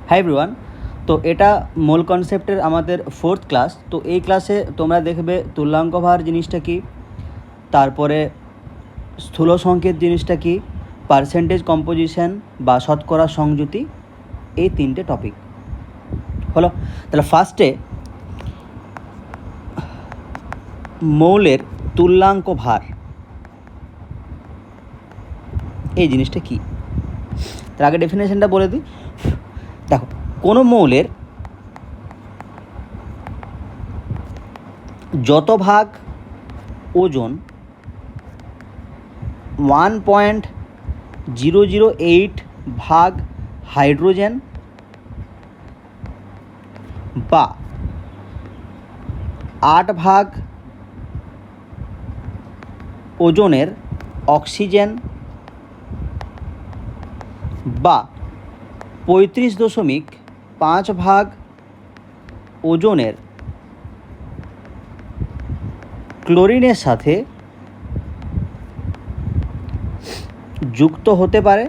Hi everyone. তো এটা মূল কনসেপ্টের আমাদের 4th ক্লাস। তো এই ক্লাসে তোমরা দেখবে তুল্যাঙ্ক ভার জিনিসটা কি, তারপরে স্থূল সংকেত জিনিসটা কি, পার্সেন্টেজ কম্পোজিশন বা শতকরা সংযুতি, এই 3টে টপিক হলো। তাহলে ফার্স্টে মৌলের তুল্যাঙ্ক ভার এই জিনিসটা কি, তার আগে ডেফিনেশনটা বলে দিই। দেখো, কোনো মৌলের যত ভাগ ওজন 1.008 ভাগ হাইড্রোজেন বা 8 ভাগ ওজনের অক্সিজেন বা 35.5 ভাগ ওজনের ক্লোরিনের সাথে যুক্ত হতে পারে,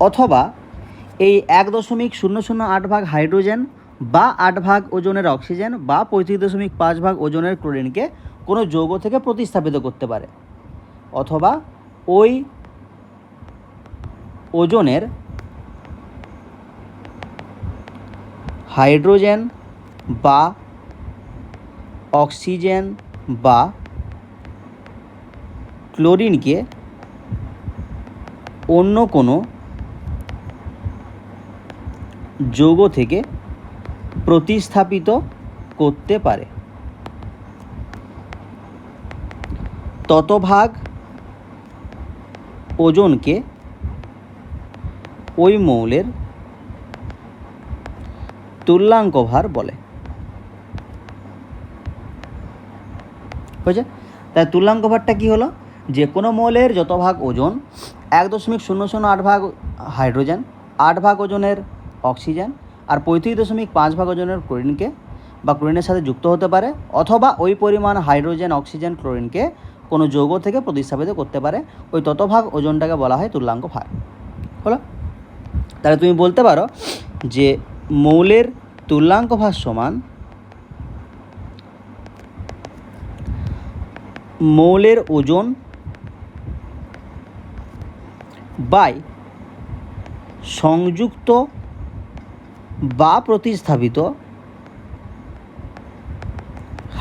অথবা এই 1.008 ভাগ হাইড্রোজেন বা 8 ভাগ ওজনের অক্সিজেন বা 35.5 ভাগ ওজনের ক্লোরিনকে কোনো যৌগ থেকে প্রতিস্থাপিত করতে পারে, অথবা ওই ওজনের হাইড্রোজেন বা অক্সিজেন বা ক্লোরিনকে অন্য কোনো যৌগ থেকে প্রতিস্থাপিত করতে পারে। তত ভাগ ওজনকে ওই মৌলের তুল্যাঙ্ক ভার বলে। হয়েছে? তাই তুল্যাঙ্ক ভারটা কী হলো, যে কোনো মৌলের যত ভাগ ওজন 1.008 ভাগ হাইড্রোজেন, 8 ভাগ ওজনের অক্সিজেন আর 35.5 ভাগ ওজনের ক্লোরিনকে বা ক্লোরিনের সাথে যুক্ত হতে পারে, অথবা ওই পরিমাণ হাইড্রোজেন, অক্সিজেন, ক্লোরিনকে কোনো যৌগ থেকে প্রতিস্থাপিত করতে পারে, ওই তত ভাগ ওজনটাকে বলা হয় তুল্যাঙ্ক ভার। হলো? তাহলে তুমি বলতে পারো যে মৌলের তুল্যাঙ্ক ভার সমান মৌলের ওজন বাই সংযুক্ত বা প্রতিস্থাপিত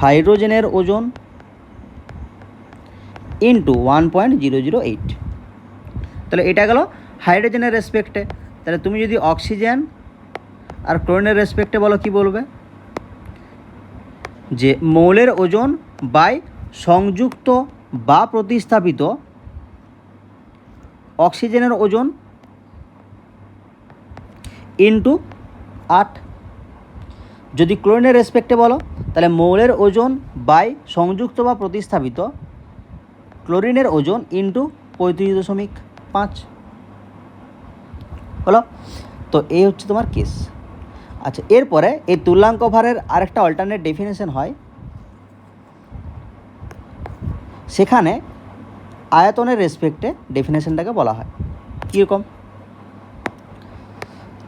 হাইড্রোজেনের ওজন ইন্টু 1.008। তাহলে এটা গেল হাইড্রোজেনের রেসপেক্টে। তাহলে তুমি যদি অক্সিজেন আর ক্লোরিনের রেসপেক্টে বলো, কি বলবে, যে মৌলের ওজন বাই সংযুক্ত বা প্রতিস্থাপিত অক্সিজেনের ওজন ইন্টু 8। যদি ক্লোরিনের রেসপেক্টে বলো, তাহলে মৌলের ওজন বাই সংযুক্ত বা প্রতিস্থাপিত ক্লোরিনের ওজন ইন্টু 35.5 হলো। তো এই হচ্ছে তোমার কেস। আচ্ছা, এরপরে এই তুল্যাঙ্ক ভারের আরেকটা অল্টারনেট ডেফিনেশন হয়, সেখানে আয়তনের রেসপেক্টে ডেফিনেশনটাকে বলা হয়। কীরকম?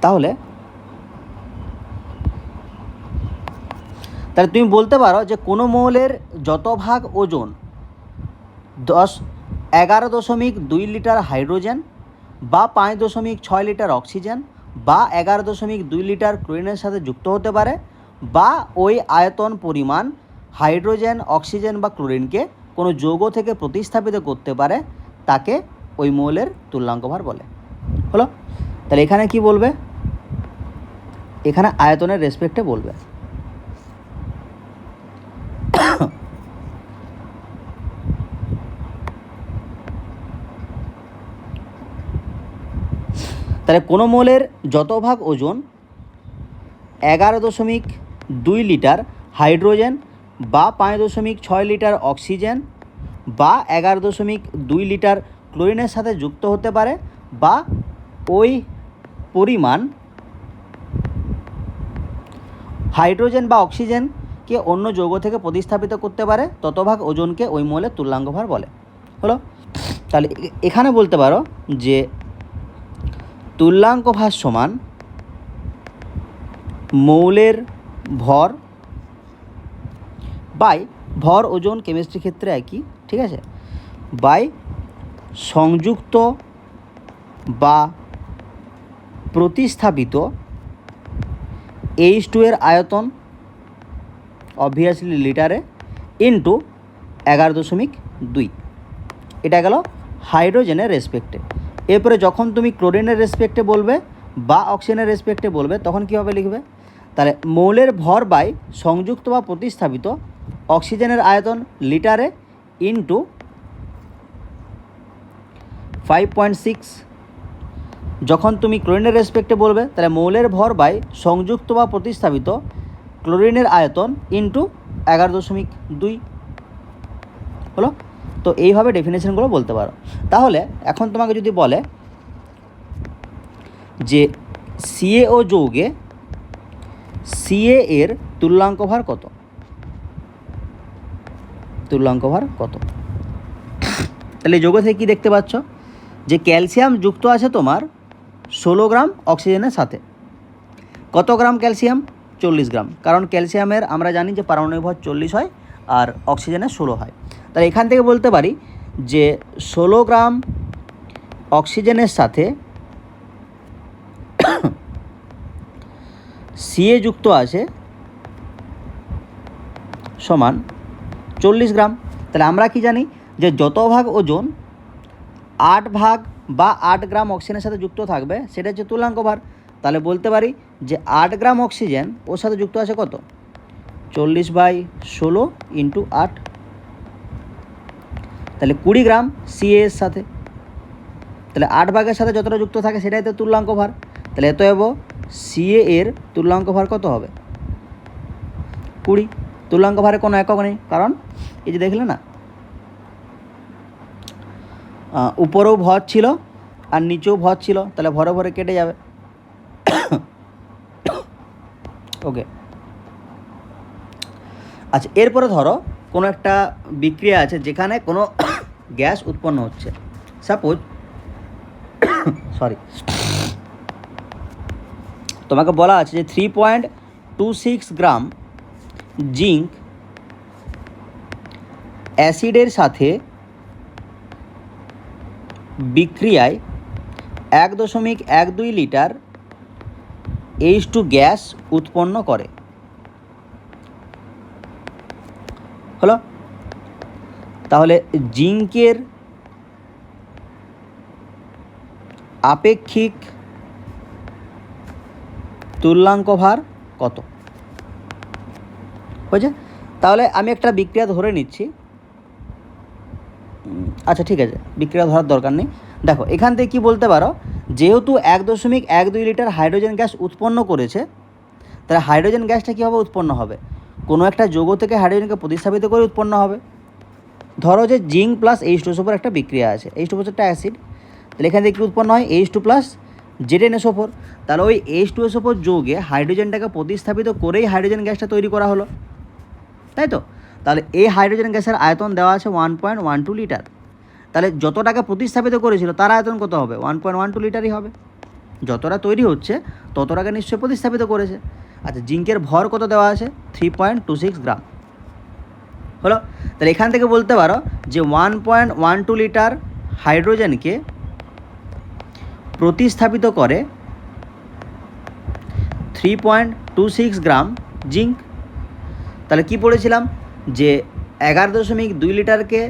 তাহলে তুমি বলতে পারো যে কোনো মৌলের যত ভাগ ওজন 11.2 লিটার হাইড্রোজেন বা 5.6 লিটার অক্সিজেন বা 11.2 লিটার ক্লোরিনের সাথে যুক্ত হতে পারে, বা ওই আয়তন পরিমাণ হাইড্রোজেন, অক্সিজেন বা ক্লোরিনকে কোনো যৌগ থেকে প্রতিস্থাপিত করতে পারে, তাকে ওই মৌলের তুল্যাঙ্ক ভার বলে। হলো? তাহলে এখানে কি বলবে, এখানে আয়তনের রেসপেক্টে বলবে। তাহলে কোনো মৌলের যত ভাগ ওজন 11.2 লিটার হাইড্রোজেন বা 5.6 লিটার অক্সিজেন বা 11.2 লিটার ক্লোরিনের সাথে যুক্ত হতে পারে, বা ওই পরিমাণ হাইড্রোজেন বা অক্সিজেনকে অন্য যৌগ থেকে প্রতিস্থাপিত করতে পারে, ততভাগ ওজনকে ওই মৌলের তুল্যাঙ্ক ভার বলে। হলো? তাহলে এখানে বলতে পারো যে তুল্যাঙ্ক ভার সমান মৌলের ভর বাই ভর ওজন কেমিস্ট্রি ক্ষেত্রে একই, ঠিক আছে, বাই সংযুক্ত বা প্রতিস্থাপিত H2 এর আয়তন অবভিয়াসলি লিটারে ইন্টু 11.2। এটা গেল হাইড্রোজেনের রেসপেক্টে। এরপরে যখন তুমি ক্লোরিনের রেসপেক্টে বলবে বা অক্সিজেনের রেসপেক্টে বলবে তখন কীভাবে লিখবে? তাহলে মৌলের ভর বাই সংযুক্ত বা প্রতিস্থাপিত অক্সিজেনের আয়তন লিটারে ইন্টু 5.6। যখন তুমি ক্লোরিনের রেসপেক্টে বলবে তাহলে মৌলের ভর বাই সংযুক্ত বা প্রতিস্থাপিত ক্লোরিনের আয়তন ইন্টু 11.2 হলো। তো এইভাবে ডেফিনেশনগুলো বলতে পারো। তাহলে এখন তোমাকে যদি বলে যে CaO যৌগে Ca এর তুল্যাঙ্ক ভার কত, তুল্যাঙ্ক ভার কত? তাহলে এই যৌগ থেকে কী দেখতে পাচ্ছ যে ক্যালসিয়াম যুক্ত আছে তোমার 16 গ্রাম অক্সিজেনের সাথে। কত গ্রাম ক্যালসিয়াম? 40 গ্রাম, কারণ ক্যালসিয়ামের আমরা জানি যে পারমাণবিক ভর 40 হয় আর অক্সিজেনের 16 হয়। তাহলে এখান থেকে বলতে পারি যে 16 গ্রাম অক্সিজেনের সাথে Ca যুক্ত আছে সমান 40 গ্রাম। তাহলে আমরা কি জানি যে যত ভাগ ওজন 8 ভাগ বা 8 গ্রাম অক্সিজেনের সাথে যুক্ত থাকবে সেটা হচ্ছে তুল্যাঙ্ক ভার। তাহলে বলতে পারি যে 8 গ্রাম অক্সিজেন ওর সাথে যুক্ত আছে কত? 40/16 ইন্টু 8, তাহলে 20 গ্রাম Ca এর সাথে। তাহলে 8 ভাগের সাথে যতটা যুক্ত থাকে সেটাই তো তুল্যাঙ্ক ভার। তাহলে এত এব Ca এর তুল্যাঙ্ক ভার কত হবে? 20। তুল্যাঙ্ক ভারে কোনো একক নেই, কারণ এই যে দেখলে না উপরেও ভর ছিল আর নিচেও ভর ছিল, তাহলে ভরে ভরে কেটে যাবে। ওকে, আচ্ছা এরপরে ধরো কোনো একটা বিক্রিয়া আছে যেখানে কোনো গ্যাস উৎপন্ন হচ্ছে। সাপোজ তোমাকে বলা আছে যে 3.26 গ্রাম জিঙ্ক অ্যাসিডের সাথে বিক্রিয়ায় 1.12 লিটার H2 গ্যাস উৎপন্ন করে। হলো, তাহলে জিঙ্কের আপেক্ষিক তুল্যাঙ্ক ভার কত? হয়েছে? তাহলে আমি একটা বিক্রিয়া ধরে নিচ্ছি। আচ্ছা ঠিক আছে, বিক্রিয়া ধরার দরকার নেই। দেখো এখান থেকে কী বলতে পারো, যেহেতু 1.12 লিটার হাইড্রোজেন গ্যাস উৎপন্ন করেছে, তাহলে হাইড্রোজেন গ্যাসটা কীভাবে উৎপন্ন হবে? কোনো একটা যৌগ থেকে হাইড্রোজেনকে প্রতিস্থাপিত করে উৎপন্ন হবে। ধরো যে জিঙ্ক প্লাস H2SO4 একটা বিক্রিয়া আছে, H2SO4 একটা অ্যাসিড, তাহলে এখান থেকে কী উৎপন্ন হয়? H2 plus ZnSO4। তাহলে ওই H2SO4 যৌগে হাইড্রোজেনটাকে প্রতিস্থাপিত করেই হাইড্রোজেন গ্যাসটা তৈরি করা হলো, তাই তো? তাহলে এই হাইড্রোজেন গ্যাসের আয়তন দেওয়া আছে 1.12 লিটার। তাহলে যতটাকে প্রতিস্থাপিত করেছিল তার আয়তন কত হবে? 1.12 লিটারই হবে। যতটা তৈরি হচ্ছে ততটাকে নিশ্চয়ই প্রতিস্থাপিত করেছে। আচ্ছা জিঙ্কের ভর কত দেওয়া আছে? 3.26 গ্রাম। হলো, তাহলে এখান থেকে বলতে পারো যে 1.12 লিটার হাইড্রোজেনকে প্রতিস্থাপিত করে 3.26 গ্রাম জিঙ্ক। তাহলে কি পড়েছিলাম যে 11.2 লিটারকে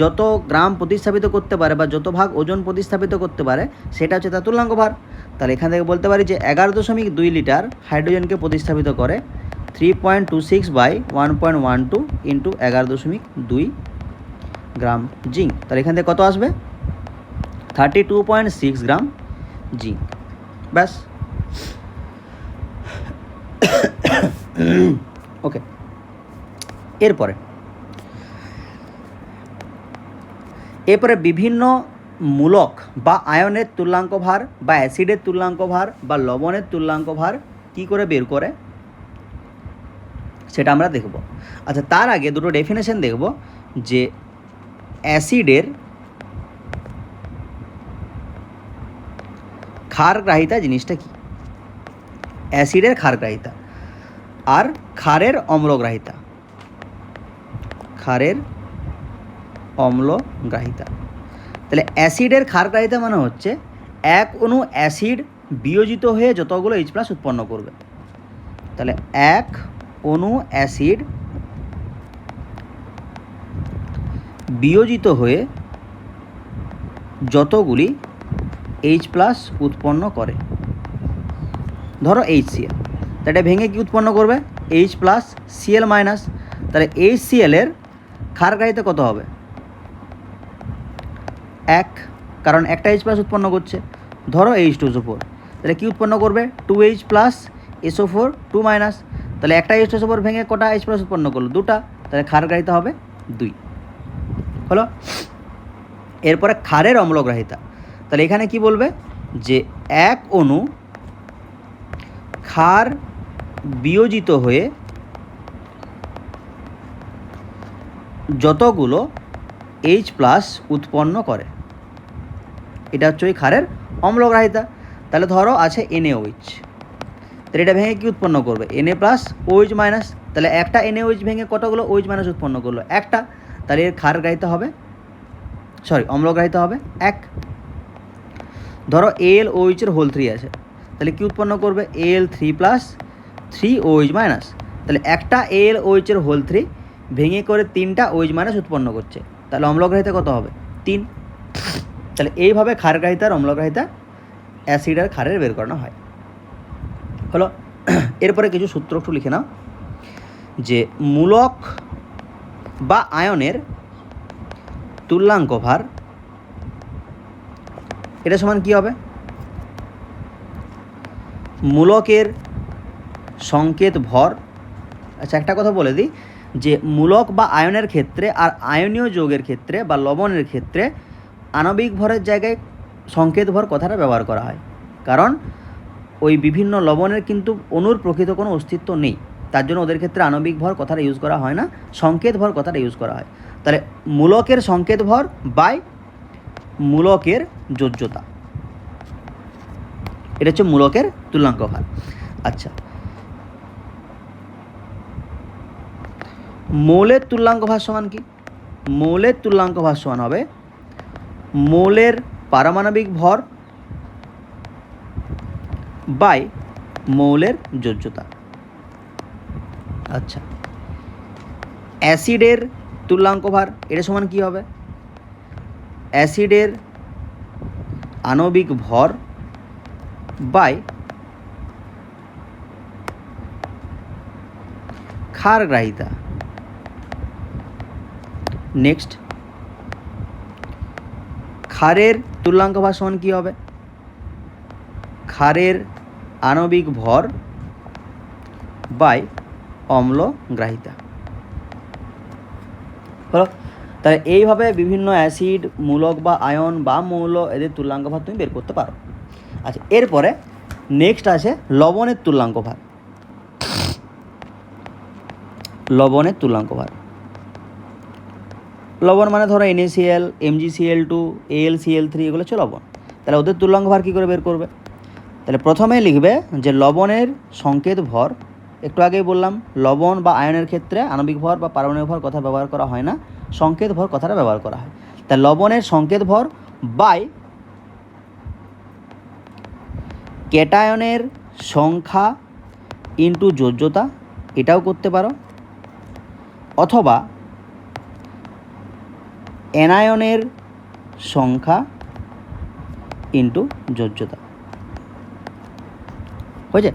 যত গ্রাম প্রতিস্থাপিত করতে পারে বা যত ভাগ ওজন প্রতিস্থাপিত করতে পারে সেটা হচ্ছে তার তুল্যাঙ্ক ভার। তাহলে এখান থেকে বলতে পারি যে 11.2 লিটার হাইড্রোজেনকে প্রতিস্থাপিত করে 3.26/1.12 ইন্টু 11.2 গ্রাম জিঙ্ক। তাহলে এখান থেকে কত আসবে? 32.6 গ্রাম জিঙ্ক। ব্যাস। ওকে, এরপরে বিভিন্ন মূলক বা আয়নের তুল্যাঙ্ক ভার বা অ্যাসিডের তুল্যাঙ্ক ভার বা লবণের তুল্যাঙ্ক ভার কী করে বের করে সেটা আমরা দেখব। আচ্ছা তার আগে দুটো ডেফিনেশন দেখব যে অ্যাসিডের ক্ষারগ্রাহিতা জিনিসটা কি? অ্যাসিডের ক্ষারগ্রাহিতা আর ক্ষারের অম্লগ্রাহিতা। ক্ষারের অম্লগ্রাহিতা। তাহলে অ্যাসিডের ক্ষারগ্রাহিতা মানে হচ্ছে এক অণু অ্যাসিড বিয়োজিত হয়ে যতগুলো H+ উৎপন্ন করবে। তাহলে এক অণু অ্যাসিড বিয়োজিত হয়ে যতগুলি H+ উৎপন্ন করে, ধরো HCl, তাহলে এটা ভেঙে কি উৎপন্ন করবে? H+, Cl-। তাহলে HCl এর ক্ষারগ্রাহিতা কত হবে? 1, কারণ একটা H+ উৎপন্ন করছে। ধরো H2SO4, তাহলে কি উৎপন্ন করবে? 2H+ SO4 2-। তাহলে একটা H2SO4 ভেঙে কটা H+ উৎপন্ন করলো? 2টা। তাহলে ক্ষারগ্রাহিতা হবে 2 হলো। এরপরে ক্ষারের অম্লগ্রাহিতা। তাহলে এখানে কি বলবে? যে এক অণু ক্ষার বিয়োজিত হয়ে যতগুলো H+ উৎপন্ন করে, এটা হচ্ছে ওই ক্ষারের অম্লগ্রাহিতা। তাহলে ধরো আছে NaOH, তাহলে এটা ভেঙে কি উৎপন্ন করবে? Na+OH-। তাহলে একটা NaOH ভেঙে কতগুলো OH- উৎপন্ন করলো? একটা। তাহলে এর ক্ষারগ্রাহিতা হবে, অম্লগ্রাহিতা হবে 1। ধরো AlOH এর হোল 3 আছে, তাহলে কি উৎপন্ন করবে? Al3+ 3OH-। তাহলে একটা AlOH এর হোল 3 ভেঙে করে 3টা OH- উৎপন্ন করছে, তাহলে অম্লগ্রাহিতা কত হবে? 3। তাহলে এইভাবে ক্ষারগ্রাহিতার অম্লগ্রাহিতা অ্যাসিড আর ক্ষারের বের করানো হয় হলো। এরপরে কিছু সূত্র একটু লিখে নাও, যে মূলক বা আয়নের তুল্যাঙ্ক ভার, এটা সমান কি হবে? মূলকের সংকেত ভর। আচ্ছা, একটা কথা বলে দিই, যে মূলক বা আয়নের ক্ষেত্রে আর আয়নীয় যৌগের ক্ষেত্রে বা লবণের ক্ষেত্রে আণবিক ভরের জায়গায় সংকেত ভর কথাটা ব্যবহার করা হয়, কারণ ওই বিভিন্ন লবণের কিন্তু অণুর প্রকৃত কোনো অস্তিত্ব নেই, তার জন্য ওদের ক্ষেত্রে আণবিক ভর কথাটা ইউজ করা হয় না, সংকেত ভর কথাটা ইউজ করা হয়। তাহলে মূলকের সংকেত ভর বাই মূলকের যোজ্যতা, এটা হচ্ছে মূলকের তুল্যাঙ্ক ভার। আচ্ছা, মৌলের তুল্যাঙ্ক ভার সমান কি? মৌলের তুল্যাঙ্ক ভার সমান হবে মৌলের পারমাণবিক ভর বাই মৌলের যোজ্যতা। আচ্ছা, অ্যাসিডের তুল্যাঙ্ক ভার, এটা সমান কি হবে? অ্যাসিডের আণবিক ভর বাই ক্ষারগ্রাহিতা। নেক্সট, ক্ষারের তুল্যাঙ্ক ভার সমান কী হবে? ক্ষারের আণবিক ভর বাই অম্লগ্রাহিতা হলো। তাহলে এইভাবে বিভিন্ন অ্যাসিড, মূলক বা আয়ন বা মৌল, এদের তুল্যাঙ্ক ভার তুমি বের করতে পারো। আচ্ছা, এরপরে নেক্সট আছে লবণের তুল্যাঙ্ক ভার। লবণের তুল্যাঙ্ক ভার, লবণ মানে ধরো NaCl, MgCl2, AlCl3, এগুলো হচ্ছে লবণ। তাহলে ওদের তুল্যাঙ্ক ভার কী করে বের করবে? তাহলে প্রথমে লিখবে যে লবণের সংকেত ভর, একটু আগেই বললাম লবণ বা আয়নের ক্ষেত্রে আণবিক ভর বা পারমাণবিক ভর কথা ব্যবহার করা হয় না, সংকেত ভর কথাটা ব্যবহার করা হয়। তাই লবণের সংকেত ভর বাই ক্যাটায়নের সংখ্যা ইন্টু যোজ্যতা, এটাও করতে পারো, অথবা অ্যানায়নের সংখ্যা ইন্টু যোজ্যতা। হয়েছে?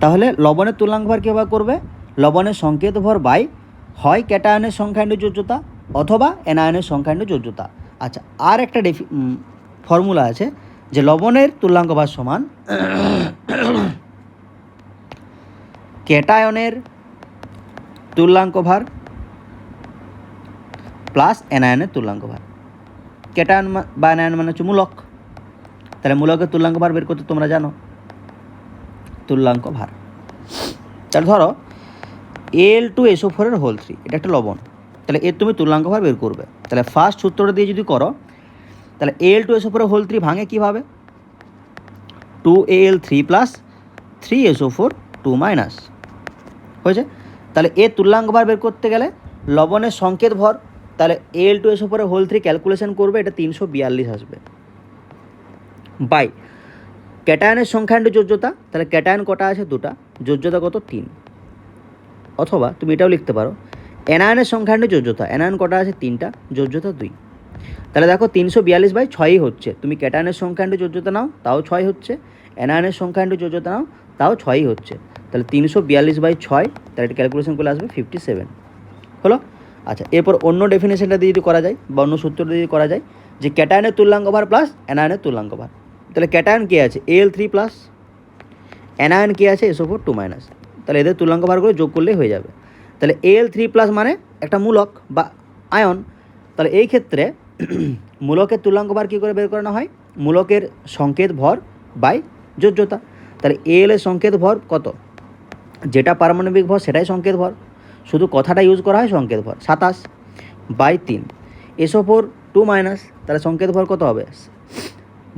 তাহলে লবণের তুল্যাঙ্ক ভার কীভাবে করবে? লবণের সংকেত ভর বাই হয় ক্যাটায়নের সংখ্যা ইন্টু যোজ্যতা অথবা অ্যানায়নের সংখ্যা ইন্টু যোজ্যতা। আচ্ছা, আর একটা ফর্মুলা আছে যে লবণের তুল্যাঙ্ক ভার সমান ক্যাটায়নের তুল্যাঙ্ক ভার প্লাস অ্যানায়নের তুল্যাঙ্ক ভার। ক্যাটায়ন বা অ্যানায়ন মানে হচ্ছে মূলক, তাহলে মূলকের তুল্যাঙ্ক ভার বের করতে তোমরা জানো তুল্যাঙ্ক ভার। তাহলে ধরো Al2SO4 এর হোল 3, এটা একটা লবণ, তাহলে এর তুমি তুল্যাঙ্ক ভার বের করবে। তাহলে ফার্স্ট সূত্রটা দিয়ে যদি করো, তাহলে Al2SO4 এর হোল 3 ভাঙে কীভাবে? 2Al3 প্লাস 3SO4 2 মাইনাস হয়েছে। তাহলে এর তুল্যাঙ্ক ভার বের করতে গেলে লবণের সংকেত ভর, তাহলে Al2SO4 হোল 3 ক্যালকুলেশন করবে, এটা 342 আসবে, বাই ক্যাটায়নের সংখ্যা ইন্টু যোজ্যতা, তাহলে ক্যাটায়ন কটা আছে 2টা, যোজ্যতা কত 3, অথবা তুমি এটাও লিখতে পারো অ্যানায়নের সংখ্যা ইন্টু যোজ্যতা, অ্যানায়ন কটা আছে 3টা, যোজ্যতা 2। তাহলে দেখো 342/6 হচ্ছে, তুমি ক্যাটায়নের সংখ্যা ইন্টু যোজ্যতা নাও তাও 6 হচ্ছে, অ্যানায়নের সংখ্যা ইন্টু যোজ্যতা নাও তাও 6 হচ্ছে, তাহলে 342/6, তাহলে এটা ক্যালকুলেশন করলে আসবে 57 হলো। আচ্ছা, এরপর অন্য ডেফিনেশনটা দিয়ে যদি করা যায় বা অন্য সূত্রটা দিয়ে করা যায় যে ক্যাটায়নের তুল্যাঙ্ক ভার প্লাস অ্যানায়নের তুল্যাঙ্ক ভার, তাহলে ক্যাটায়ন কে আছে Al3 প্লাস, অ্যানায়ন কে আছে SO4 2 মাইনাস, তাহলে এদের তুল্যাঙ্ক ভার করে যোগ করলেই হয়ে যাবে। তাহলে Al3 প্লাস মানে একটা মূলক বা আয়ন, তাহলে এই ক্ষেত্রে মূলকের তুল্যাঙ্ক ভার কী করে বের করানো হয়, মূলকের সংকেত ভর বাই যোজ্যতা। তাহলে Al এর সংকেত ভর কত, যেটা পারমাণবিক ভর সেটাই সংকেত ভর, শুধু কথাটা ইউজ করা হয় সংকেত ভর 27/3, SO4 2 মাইনাস, তাহলে সংকেত ভর কত হবে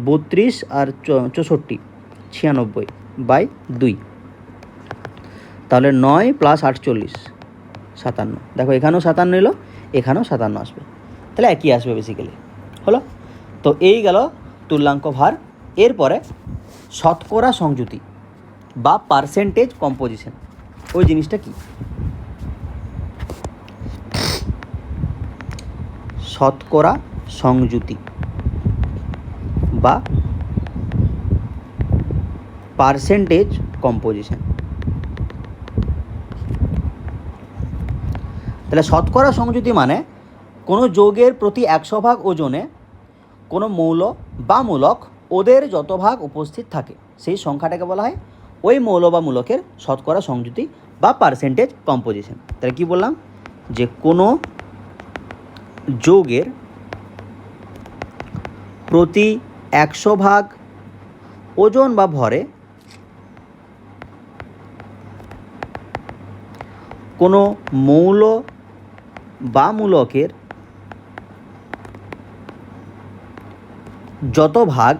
32 আর 64 96/2, তাহলে 9 প্লাস 48 57, দেখো এখানেও 57 এলো, এখানেও 57 আসবে, তাহলে একই আসবে বেসিক্যালি হলো। তো এই গেল তুল্যাঙ্ক ভার। এরপরে শতকরা সংযুতি বা পার্সেন্টেজ কম্পোজিশন, ওই জিনিসটা কি, শতকরা সংযুতি বা পার্সেন্টেজ কম্পোজিশন। তাহলে শতকরা সংযুতি মানে কোনো যৌগের প্রতি 100 ভাগ ওজনে কোনো মৌল বা মূলক ওদের যত ভাগ উপস্থিত থাকে সেই সংখ্যাটাকে বলা হয় ওই মৌল বা মূলকের শতকরা সংযুতি বা পার্সেন্টেজ কম্পোজিশন। তাহলে কি বললাম, যে কোনো যৌগের প্রতি 100 ভাগ ওজন বা ভরে কোনো মৌল বা মূলকের যত ভাগ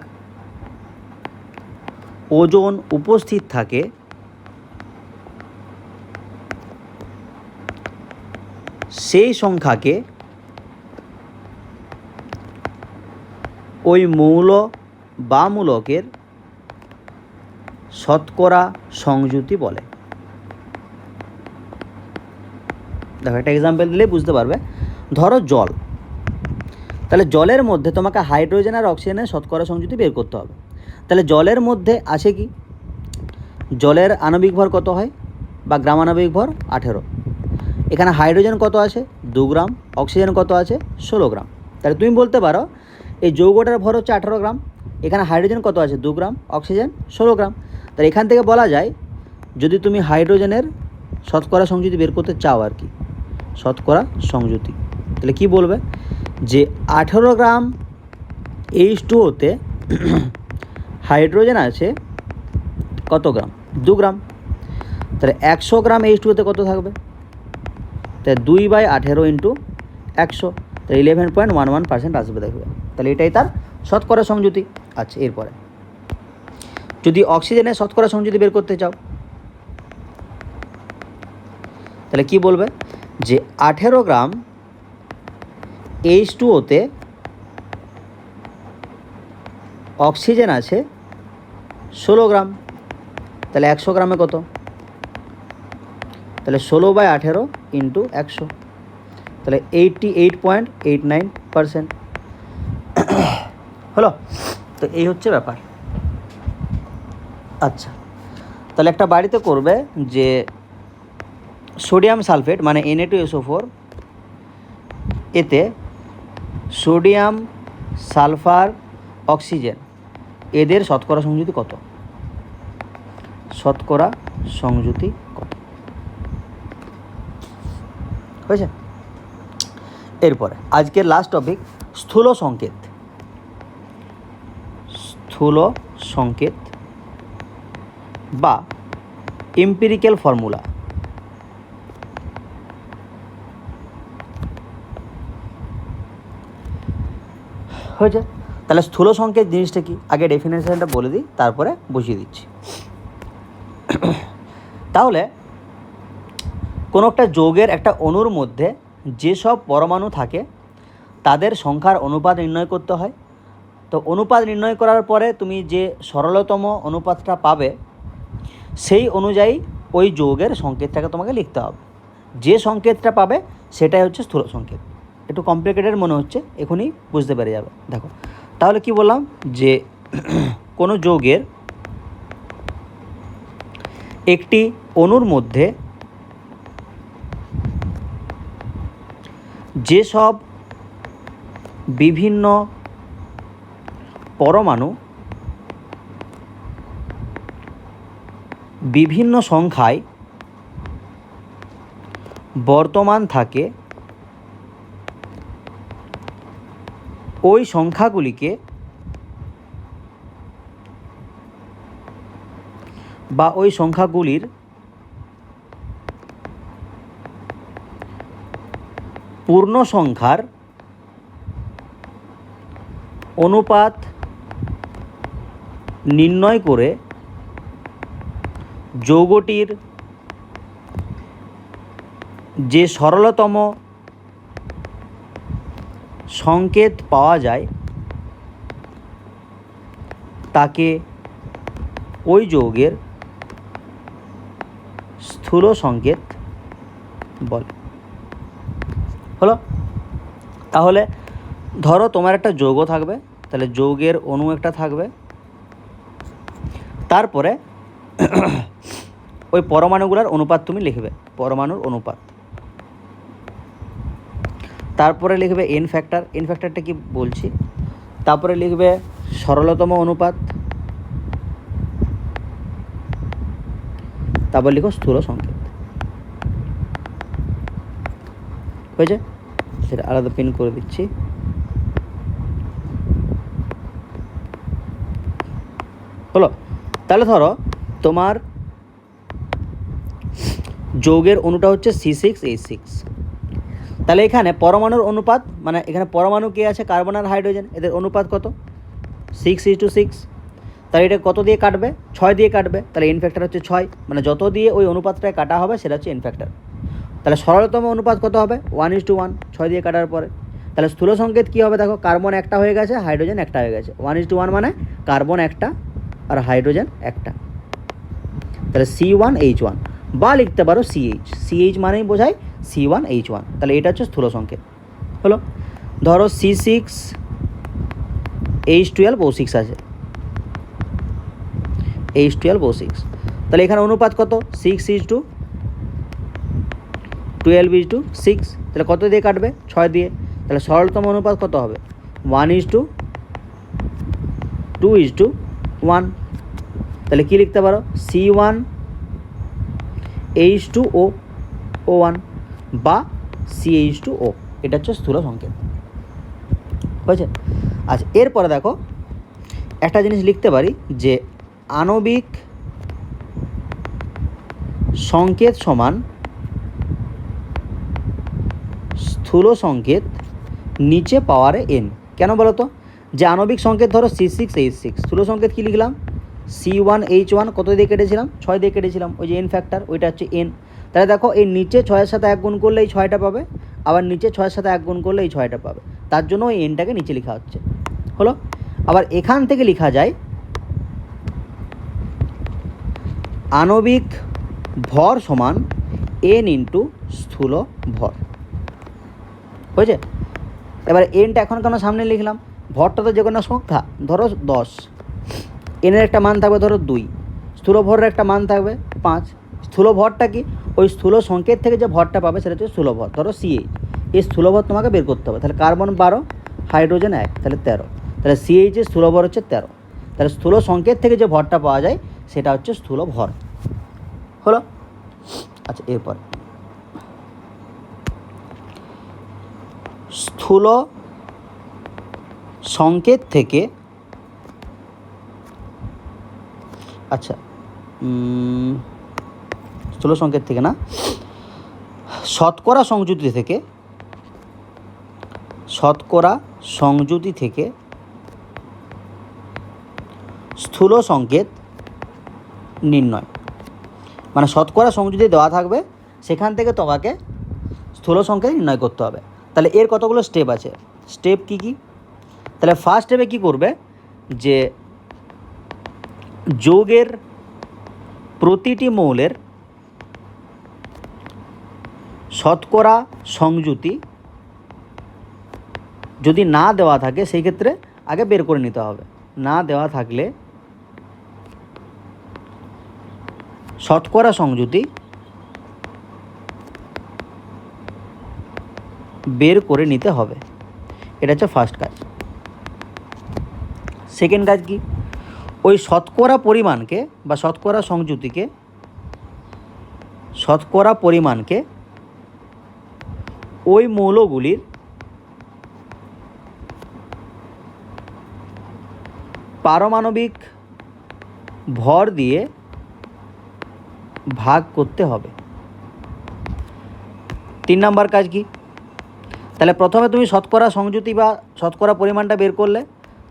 ওজন উপস্থিত থাকে সেই সংখ্যাকে ওই মৌল বা মূলকের শতকরা সংযুতি বলে। দেখো একটা এক্সাম্পল দিলে বুঝতে পারবে, ধরো জল, তাহলে জলের মধ্যে তোমাকে হাইড্রোজেন আর অক্সিজেনের শতকরা সংযুতি বের করতে হবে। তাহলে জলের মধ্যে আছে কি, জলের আণবিক ভর কত হয় বা গ্রাম আণবিক ভর 18, এখানে হাইড্রোজেন কত আছে 2 গ্রাম, অক্সিজেন কত আছে 16 গ্রাম। তাহলে তুমি বলতে পারো এই যৌগটার ভর হচ্ছে 18 গ্রাম, এখানে হাইড্রোজেন কত আছে 2 গ্রাম, অক্সিজেন 16 গ্রাম। তাহলে এখান থেকে বলা যায় যদি তুমি হাইড্রোজেনের শতকরা সংযুতি বের করতে চাও আর কি, শতকরা সংযুতি, তাহলে কি বলবে যে 18 গ্রাম H2O-তে হাইড্রোজেন আছে কত গ্রাম 2 গ্রাম, তাহলে 100 গ্রাম H2O-তে কত থাকবে, তাহলে 2/18 ইন্টু 100, তাহলে 11.11% আসবে, দেখবে। তাহলে এটাই তার শতকরা সংযুতি। আচ্ছা, এরপরে যদি অক্সিজেনের শতকরা সংযুতি বের করতে চাও তাহলে কি বলবে যে 18 গ্রাম H2O-তে অক্সিজেন আছে 16 গ্রাম, তাহলে 100 গ্রামে কত, তাহলে 16/18 ইন্টু 100, তাহলে 88.89% হলো। তো এই হচ্ছে ব্যাপার। আচ্ছা, তাহলে একটা বাড়িতে করবে যে সোডিয়াম সালফেট মানে Na2SO4, এতে সোডিয়াম সালফার অক্সিজেন এদের শতকরা সংযুতি কত, শতকরা সংযুতি কত হয়েছে। এরপরে আজকের লাস্ট টপিক স্থূল সংকেত। স্থূল সংকেত বা এম্পিরিক্যাল ফর্মুলা। হয়েছে। তাহলে স্থূল সংকেত জিনিসটা কি, আগে ডেফিনেশনটা বলে দিই, তারপরে বুঝিয়ে দিচ্ছি। তাহলে কোনো একটা যৌগের একটা অণুর মধ্যে যেসব পরমাণু থাকে তাদের সংখ্যার অনুপাত নির্ণয় করতে হয়। তো অনুপাত নির্ণয় করার পরে তুমি যে সরলতম অনুপাতটা পাবে সেই অনুযায়ী ওই যৌগের সংকেতটাকে তোমাকে লিখতে হবে। যে সংকেতটা পাবে সেটাই হচ্ছে স্থূল সংকেত। একটু কমপ্লিকেটেড মনে হচ্ছে, এখনই বুঝতে পেরে যাবে। দেখো তাহলে কি বললাম, যে কোনো যৌগের একটি অণুর মধ্যে যেসব বিভিন্ন পরমাণু বিভিন্ন সংখ্যায় বর্তমান থাকে ওই সংখ্যাগুলিকে বা ওই সংখ্যাগুলির পূর্ণ সংখ্যার অনুপাত নির্ণয় করে যৌগটির যে সরলতম সংকেত পাওয়া যায় তাকে ওই যৌগের স্থূল সংকেত বলে। হলো? তাহলে ধরো তোমার একটা যৌগ থাকবে, তাহলে যৌগের অণু একটা থাকবে, তারপরে ওই পরমাণুগুলোর অনুপাত তুমি লিখবে, পরমাণুর অনুপাত, তারপরে লিখবে এন ফ্যাক্টর, এন ফ্যাক্টরটা কি বলছি, তারপরে লিখবে সরলতম অনুপাত, তারপর লিখো স্থূল সংকেত। হয়েছে? সেটা আলাদা পিন করে দিচ্ছি। হলো? তাহলে ধরো তোমার যৌগের অণুটা হচ্ছে C6H6, তাহলে এখানে পরমাণুর অনুপাত, মানে এখানে পরমাণু কে আছে, কার্বন আর হাইড্রোজেন, এদের অনুপাত কত, 6:6। তাহলে এটা কত দিয়ে কাটবে, 6 দিয়ে কাটবে, তাহলে এন ফ্যাক্টর হচ্ছে 6, মানে যত দিয়ে ওই অনুপাতটায় কাটা হবে সেটা হচ্ছে এন ফ্যাক্টর। তাহলে সরলতম অনুপাত কত হবে, 1:1, 6 দিয়ে কাটার পরে। তাহলে স্থূল সংকেত কী হবে, দেখো কার্বন একটা হয়ে গেছে, হাইড্রোজেন একটা হয়ে গেছে, 1:1 মানে কার্বন একটা আর হাইড্রোজেন একটা, তাহলে C1H1, বা লিখতে পারো CH মানেই বোঝায় C1H1, তাহলে এটা হচ্ছে স্থূল সংকেত। হলো? ধরো C6H12O6 আছে, H12O6, তাহলে এখানে অনুপাত কত, 6:12:6, তাহলে কত দিয়ে কাটবে, 6 দিয়ে, তাহলে সরলতম অনুপাত কত হবে, 1:2:1, তাহলে কি লিখতে পারো, C1H2O1 বা CH2O, এটা হচ্ছে স্থূল সংকেত। হয়েছে? আচ্ছা, এরপরে দেখো একটা জিনিস লিখতে পারি, যে আণবিক সংকেত সমান স্থূল সংকেত নিচে পাওয়ারে n। কেন বলো তো, যে আণবিক সংকেত ধরো C6H6, স্থূল সংকেত কী লিখলাম, C1H1 কত দিয়ে কেটেছিলাম, 6 দিয়ে কেটেছিলাম, ওই যে এন ফ্যাক্টর, ওইটা হচ্ছে n। তাহলে দেখো এই নিচে 6-এর সাথে 1 গুণ করলে এই 6টা পাবে, আবার নিচে 6-এর সাথে 1 গুণ করলে এই 6টা পাবে, তার জন্য ওই এনটাকে নিচে লেখা হচ্ছে। হলো? আবার এখান থেকে লেখা যায় আণবিক ভর সমান n ইন্টু স্থূল ভর। হয়েছে? এবারে এনটা এখন কেন সামনে লিখলাম, ভরটা তো যে কোনো সংখ্যা, ধরো 10, এনের একটা মান থাকবে ধরো 2, স্থূল ভরের একটা মান থাকবে 5। স্থূল ভরটা কি, ওই স্থূল সংকেত থেকে যে ভরটা পাবে সেটা হচ্ছে স্থূল ভর। ধরো CH, এই স্থূল ভর তোমাকে বের করতে হবে, তাহলে কার্বন 12, হাইড্রোজেন 1, তাহলে 13, তাহলে CH এর স্থূল ভর হচ্ছে 13। তাহলে স্থূল সংকেত থেকে যে ভরটা পাওয়া যায় সেটা হচ্ছে স্থূল ভর। হলো? আচ্ছা, এরপর স্থূল সংকেত থেকে, আচ্ছা স্থূল সংকেত থেকে না, শতকরা সংযুতি থেকে স্থূল সংকেত নির্ণয়, মানে শতকরা সংযোগে দেওয়া থাকবে, সেখান থেকে তোমাকে স্থূল সংকেত নির্ণয় করতে হবে। তাহলে এর কতগুলো স্টেপ আছে, স্টেপ কি কি? তাহলে ফার্স্ট স্টেপে কী করবে, যে যৌগের প্রতিটি মৌলের শতকরা সংযুতি যদি না দেওয়া থাকে সেই ক্ষেত্রে আগে বের করে নিতে হবে। না দেওয়া থাকলে শতকরা সংযুতি বের করে নিতে হবে। এটা হচ্ছে ফার্স্ট কাজ। সেকেন্ড কাজ কি, ওই শতকরা পরিমাণকে বা শতকরা সংযুতিকে, শতকরা পরিমাণকে ওই মৌলগুলির পারমাণবিক ভর দিয়ে ভাগ করতে হবে। 3 নম্বর কাজ কি, তাহলে প্রথমে তুমি শতকরা সংযুতি বা শতকরা পরিমাণটা বের করলে,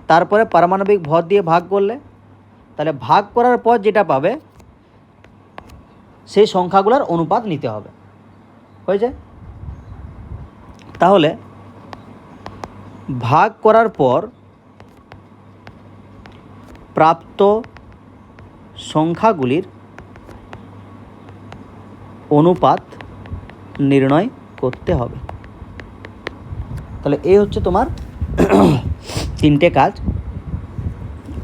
তারপরে পারমাণবিক ভর দিয়ে ভাগ করলে, তাহলে ভাগ করার পর যেটা পাবে সেই সংখ্যাগুলোর অনুপাত নিতে হবে। হয়েছে? তাহলে ভাগ করার পর প্রাপ্ত সংখ্যাগুলির অনুপাত নির্ণয় করতে হবে। তাহলে এই হচ্ছে তোমার 3টে কাজ।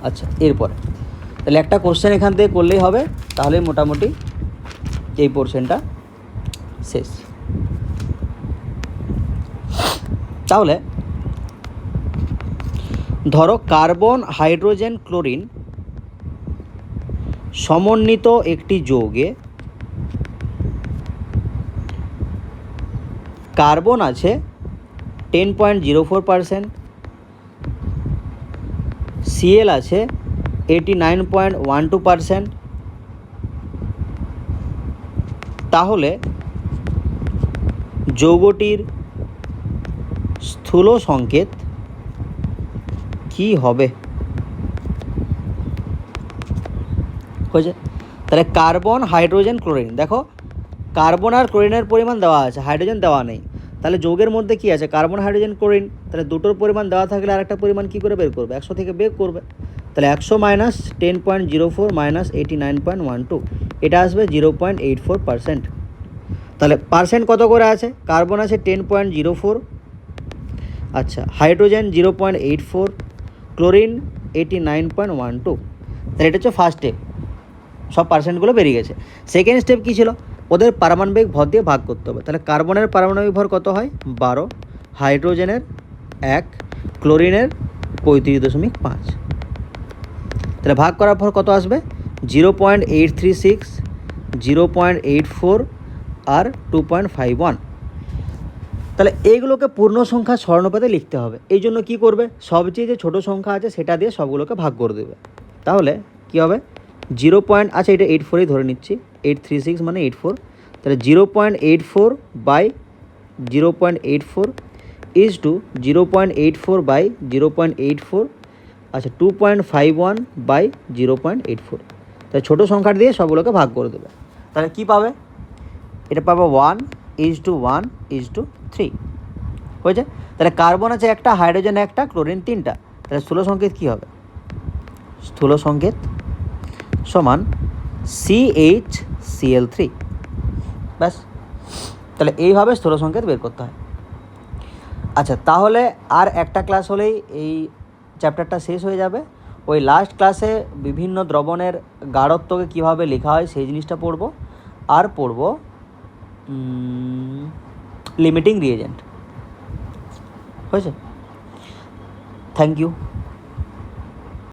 আচ্ছা, এরপরে তাহলে একটা কোশ্চেন এখান থেকে করলেই হবে, তাহলে মোটামুটি এই পোর্শনটা শেষ। তাহলে ধরো কার্বন, হাইড্রোজেন, ক্লোরিন সমন্বিত একটি যৌগে কার্বন আছে 10.04%, Cl আছে 89.12%। তাহলে যৌগটির স্থূল সংকেত কি হবে? হয়েছে? তাহলে কার্বন, হাইড্রোজেন, ক্লোরিন, দেখো কার্বন আর ক্লোরিনের পরিমাণ দেওয়া আছে, হাইড্রোজেন দেওয়া নেই। তাহলে যৌগের মধ্যে কি আছে, কার্বন, হাইড্রোজেন, ক্লোরিন। তাহলে দুটোর পরিমাণ দেওয়া থাকলে আরেকটা পরিমাণ কী করে বের করবে? 100 থেকে বের করবে। তাহলে 100 মাইনাস 10.04 মাইনাস 89.12, এটা আসবে 0.84%। তাহলে পার্সেন্ট কত করে আছে? কার্বন আছে 10.04, আচ্ছা, হাইড্রোজেন 0.84, ক্লোরিন 89.12। তাহলে এটা হচ্ছে ফার্স্ট স্টেপ, সব পার্সেন্টগুলো বেরিয়ে গেছে। সেকেন্ড স্টেপ কী ছিল? ওদের পারমাণবিক ভর দিয়ে ভাগ করতে হবে। তাহলে কার্বনের পারমাণবিক ভর কত হয়? 12, হাইড্রোজেনের 1, ক্লোরিনের 35.5। তাহলে ভাগ করার পর কত আসবে? 0.836, 0.84 আর 2.51। তাহলে এইগুলোকে পূর্ণ সংখ্যা স্বর্ণপাতে লিখতে হবে। এই জন্য কী করবে? সবচেয়ে যে ছোটো সংখ্যা আছে সেটা দিয়ে সবগুলোকে ভাগ করে দেবে। তাহলে কী হবে? 0. আচ্ছা, এটা 84ই ধরে নিচ্ছি, 836 মানে 84। তাহলে 0.84 বাই 0.84 ইজ টু 0.84 বাই 0.84, আচ্ছা 2.51 বাই 0.84। তাহলে ছোটো সংখ্যার দিয়ে সবগুলোকে ভাগ করে দেবে। তাহলে কী পাবে? এটা পাবে 1:1:3। হয়েছে? তাহলে কার্বন আছে একটা, হাইড্রোজেন একটা, ক্লোরিন 3টা। তাহলে স্থূল সংকেত কী হবে? স্থূল সংকেত সমান CHCl3। ব্যাস, তাহলে এইভাবে স্থূল সংকেত বের করতে হয়। আচ্ছা, তাহলে আর একটা ক্লাস হলেই এই চ্যাপ্টারটা শেষ হয়ে যাবে। ওই লাস্ট ক্লাসে বিভিন্ন দ্রবণের গাঢ়ত্বকে কীভাবে লেখা হয় সেই জিনিসটা পড়ব, আর পড়ব লিমিটিং রিয়েজেন্ট। হয়েছে? Thank you.